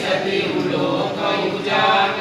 सति उलोक उजाग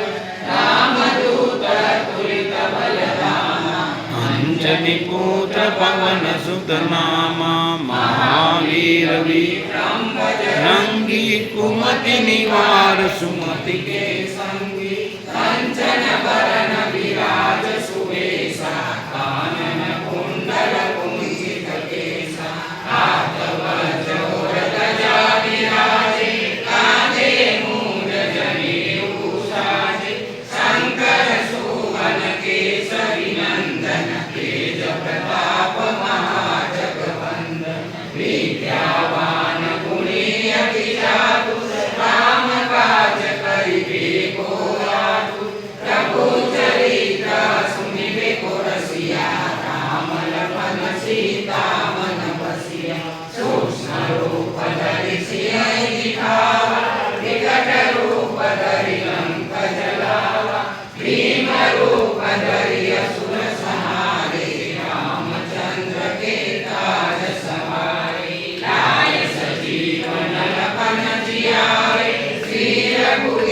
रामदूत तुलित बलधामा अंजनी पुत्र पवन सुत नामा महावीर विक्रम बजरंगी कुमति निवार सुमति के संगी कंचन बरन विराज सुवेशा कानन कुंडल कुंचित केसा हाथ वज्र और ध्वजा विराजे कांधे मूंज जनेऊ साजे शंकर सुवन केसरी नंदन तेज प्रताप महाजगवंदन विद्यावान गुणी अति चातुर राम काज करिबे को आतुर प्रभु चरित्र सुनिबे को रसिया राम लखन सीता मन बसिया सूक्ष्म रूप धरि सियहि दिखावा विकट रूप धरि लंक जलावा भीम रूप धरि असुर संहारे रामचंद्र के काज सवारे लाय सजीवन लखन जियारे श्री रघुवीर